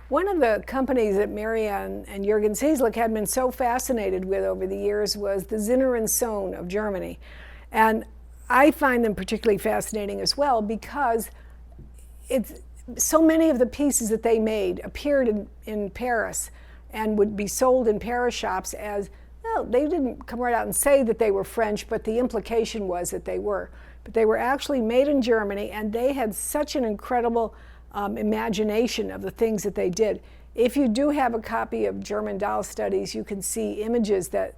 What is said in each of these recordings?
One of the companies that Marianne and Jürgen Cieslik had been so fascinated with over the years was the Zinner and Sohn of Germany. And I find them particularly fascinating as well because it's so many of the pieces that they made appeared in Paris and would be sold in Paris shops as, well, they didn't come right out and say that they were French, but the implication was that they were. But they were actually made in Germany, and they had such an incredible imagination of the things that they did. If you do have a copy of German Doll Studies, you can see images that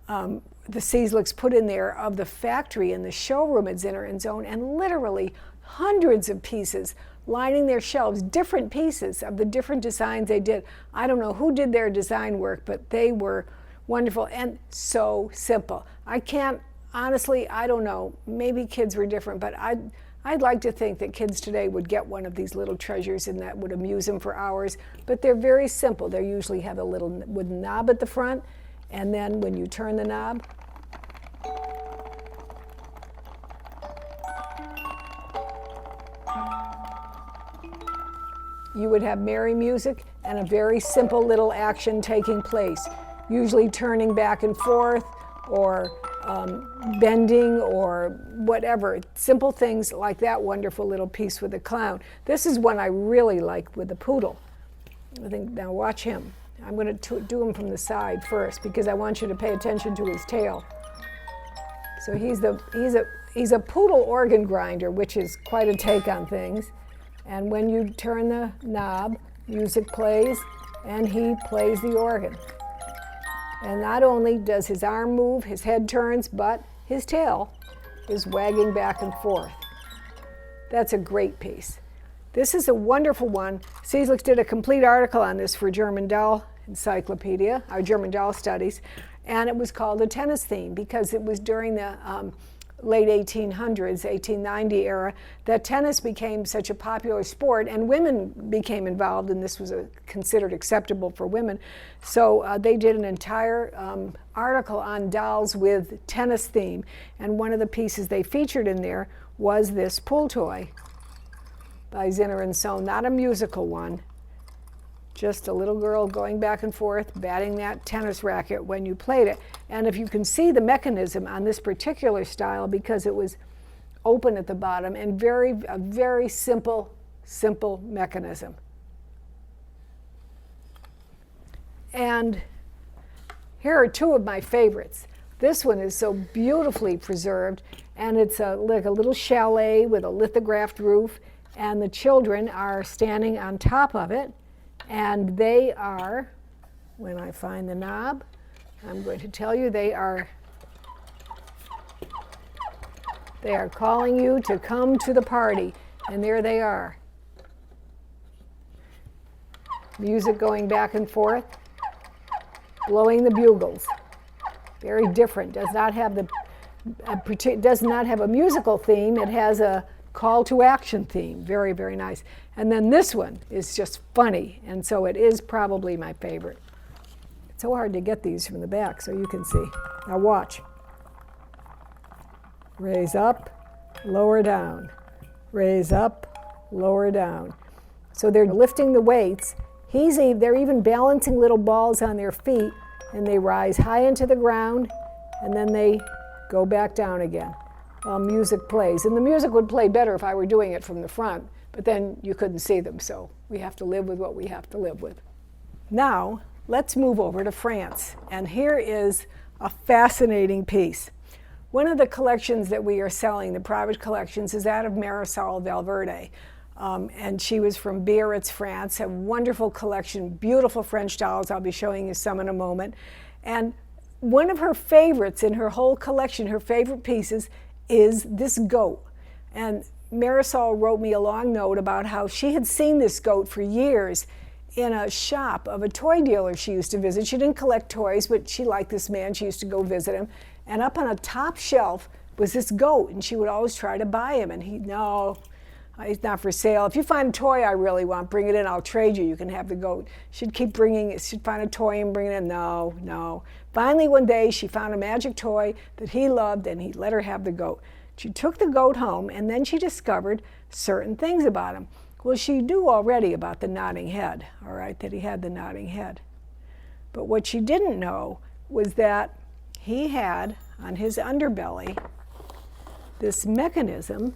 the Ciesliks put in there of the factory and the showroom at Zinner and Sohn, and literally hundreds of pieces lining their shelves, different pieces of the different designs they did. I don't know who did their design work, but they were wonderful and so simple. Honestly, I don't know, maybe kids were different, but I'd like to think that kids today would get one of these little treasures and that would amuse them for hours, but they're very simple. They usually have a little wooden knob at the front, and then when you turn the knob, you would have merry music and a very simple little action taking place, usually turning back and forth or bending or whatever, simple things like that wonderful little piece with the clown. This is one I really like with the poodle. I think, now watch him. I'm going to do him from the side first because I want you to pay attention to his tail. So he's a poodle organ grinder, which is quite a take on things. And when you turn the knob, music plays and he plays the organ. And not only does his arm move, his head turns, but his tail is wagging back and forth. That's a great piece. This is a wonderful one. Ciesliks did a complete article on this for German Doll Encyclopedia, our German Doll Studies, and it was called the tennis theme because it was during the late 1800s, 1890 era, that tennis became such a popular sport and women became involved, and this was considered acceptable for women. So they did an entire article on dolls with tennis theme, and one of the pieces they featured in there was this pull toy by Zinner and Sohn, not a musical one, just a little girl going back and forth, batting that tennis racket when you played it. And if you can see the mechanism on this particular style, because it was open at the bottom and a very simple mechanism. And here are two of my favorites. This one is so beautifully preserved, and it's like a little chalet with a lithographed roof, and the children are standing on top of it. And they are, when I find the knob, I'm going to tell you they are calling you to come to the party. And there they are. Music going back and forth, blowing the bugles. Very different. Does not have a musical theme. It has a call to action theme. Very, very nice. And then this one is just funny, and so it is probably my favorite. It's so hard to get these from the back so you can see. Now watch. Raise up, lower down. Raise up, lower down. So they're lifting the weights. They're even balancing little balls on their feet, and they rise high into the ground, and then they go back down again while music plays. And the music would play better if I were doing it from the front, but then you couldn't see them, so we have to live with what we have to live with. Now, let's move over to France, and here is a fascinating piece. One of the collections that we are selling, the private collections, is that of Marisol Valverde, and she was from Biarritz, France, a wonderful collection, beautiful French dolls. I'll be showing you some in a moment. And one of her favorites in her whole collection, her favorite pieces, is this goat. And Marisol wrote me a long note about how she had seen this goat for years in a shop of a toy dealer she used to visit. She didn't collect toys, but she liked this man. She used to go visit him. And up on a top shelf was this goat, and she would always try to buy him. And no, he's not for sale. If you find a toy I really want, bring it in. I'll trade you. You can have the goat. She'd keep bringing it. She'd find a toy and bring it in. No. Finally, one day, she found a magic toy that he loved, and he let her have the goat. She took the goat home, and then she discovered certain things about him. Well, she knew already about the nodding head, all right, that he had the nodding head. But what she didn't know was that he had on his underbelly this mechanism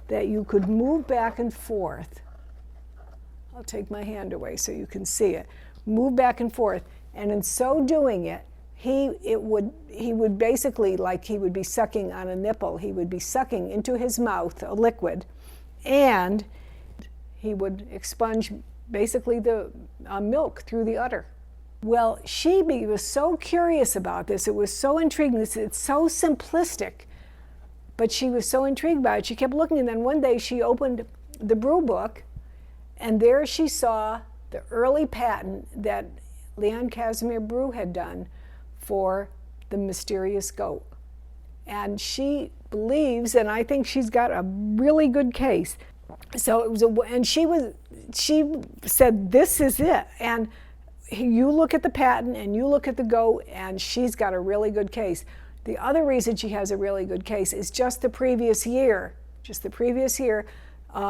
that you could move back and forth. I'll take my hand away so you can see it. Move back and forth, and in so doing it, he would basically, like he would be sucking on a nipple, he would be sucking into his mouth a liquid, and he would expunge basically the milk through the udder. Well, she was so curious about this. It was so intriguing. It's so simplistic, but she was so intrigued by it. She kept looking, and then one day she opened the brew book, and there she saw the early patent that Leon Casimir Brew had done for the mysterious goat. And she believes, and I think she's got a really good case. So it was, and she said, this is it. And you look at the patent and you look at the goat, and she's got a really good case. The other reason she has a really good case is just the previous year.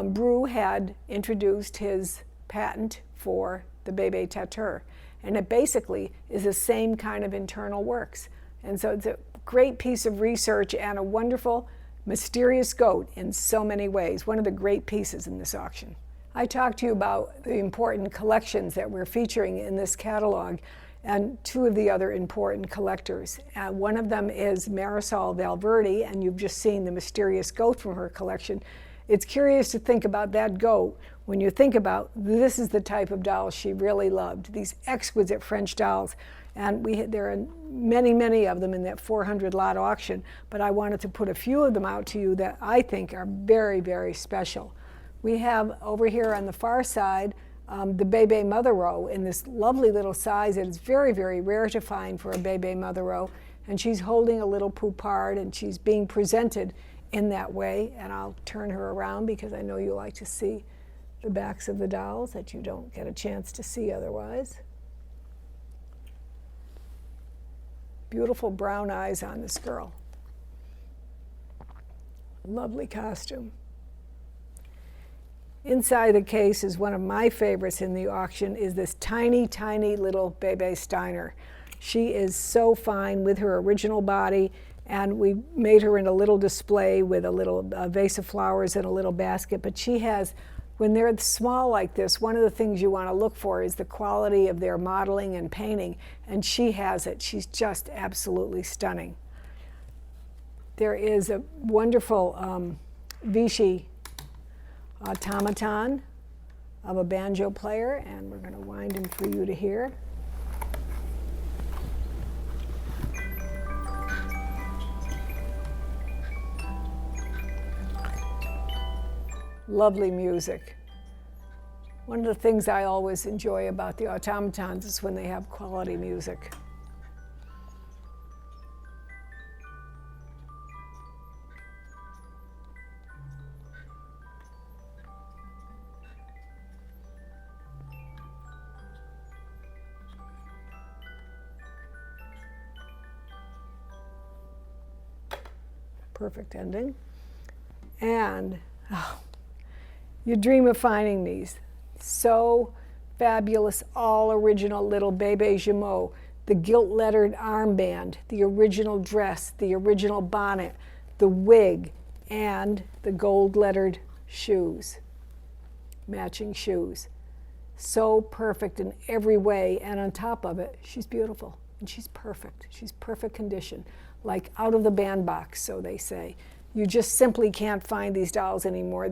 Brew had introduced his patent for the Bebe Tatur. And it basically is the same kind of internal works. And so it's a great piece of research and a wonderful, mysterious goat in so many ways. One of the great pieces in this auction. I talked to you about the important collections that we're featuring in this catalog, and two of the other important collectors. One of them is Marisol Valverde, and you've just seen the mysterious goat from her collection. It's curious to think about that goat when you think about this is the type of doll she really loved, these exquisite French dolls. And there are many, many of them in that 400 lot auction, but I wanted to put a few of them out to you that I think are very, very special. We have over here on the far side the Bebe Mother Row in this lovely little size. It is very, very rare to find for a Bebe Mother Row. And she's holding a little poupard, and she's being presented in that way. And I'll turn her around because I know you like to see the backs of the dolls that you don't get a chance to see otherwise. Beautiful brown eyes on this girl. Lovely costume. Inside the case is one of my favorites in the auction, is this tiny, tiny little Bebe Steiner. She is so fine with her original body, and we made her in a little display with a little vase of flowers and a little basket. But she has, when they're small like this, one of the things you want to look for is the quality of their modeling and painting, and she has it. She's just absolutely stunning. There is a wonderful Vichy automaton of a banjo player, and we're going to wind him for you to hear. Lovely music. One of the things I always enjoy about the automatons is when they have quality music. Perfect ending. And you dream of finding these. So fabulous, all original little Bebe Jumeau, the gilt-lettered armband, the original dress, the original bonnet, the wig, and the gold-lettered shoes, matching shoes. So perfect in every way, and on top of it, she's beautiful, and she's perfect. She's perfect condition, like out of the bandbox, so they say. You just simply can't find these dolls anymore.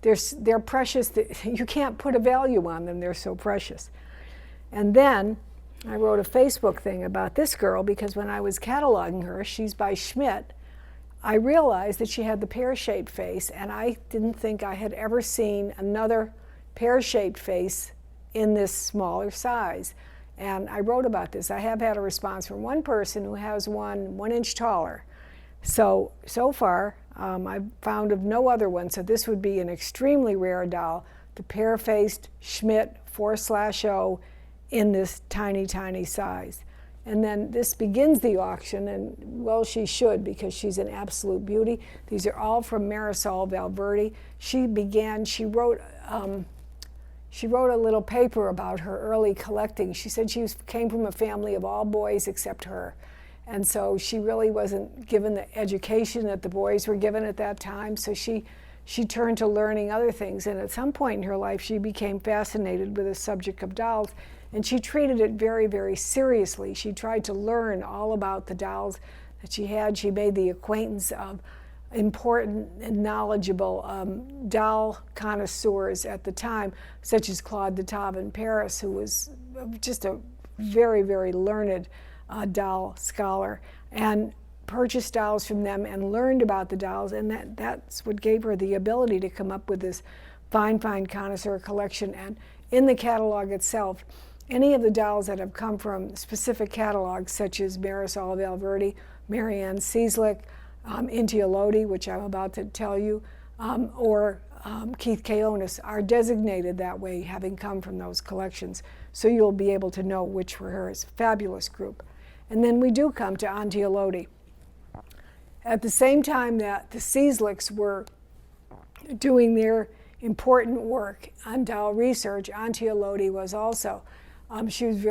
They're precious. You can't put a value on them. They're so precious. And then I wrote a Facebook thing about this girl because when I was cataloging her, she's by Schmidt, I realized that she had the pear-shaped face, and I didn't think I had ever seen another pear-shaped face in this smaller size. And I wrote about this. I have had a response from one person who has one 1 inch taller. So far, I've found of no other one, so this would be an extremely rare doll, the pear-faced Schmidt 4/0 in this tiny, tiny size. And then this begins the auction, and well, she should, because she's an absolute beauty. These are all from Marisol Valverde. She wrote a little paper about her early collecting. She said she came from a family of all boys except her. And so she really wasn't given the education that the boys were given at that time. So she turned to learning other things. And at some point in her life, she became fascinated with the subject of dolls. And she treated it very, very seriously. She tried to learn all about the dolls that she had. She made the acquaintance of important and knowledgeable doll connoisseurs at the time, such as Claude de Tave in Paris, who was just a very, very learned doll scholar, and purchased dolls from them and learned about the dolls, and that's what gave her the ability to come up with this fine connoisseur collection. And in the catalog itself, any of the dolls that have come from specific catalogs, such as Marisol Valverde, Marianne Cieslik, Intia Lodi, which I'm about to tell you, or Keith Kaonis, are designated that way, having come from those collections. So you'll be able to know which were hers. Fabulous group. And then we do come to Intia Lodi. At the same time that the Ciesliks were doing their important work on doll research, Intia Lodi was also. She was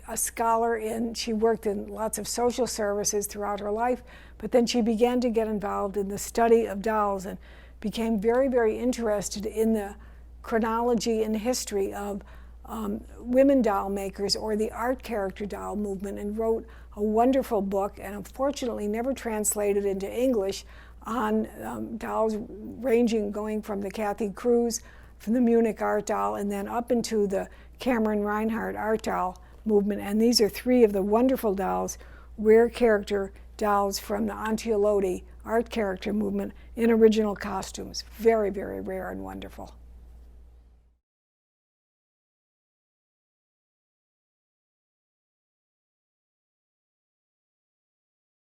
a scholar she worked in lots of social services throughout her life, but then she began to get involved in the study of dolls and became very, very interested in the chronology and history of women doll makers, or the art character doll movement, and wrote a wonderful book, and unfortunately never translated into English, on dolls going from the Kathy Cruz, from the Munich art doll, and then up into the Cameron Reinhardt art doll movement. And these are three of the wonderful dolls, rare character dolls from the Intia Lodi art character movement in original costumes. Very, very rare and wonderful.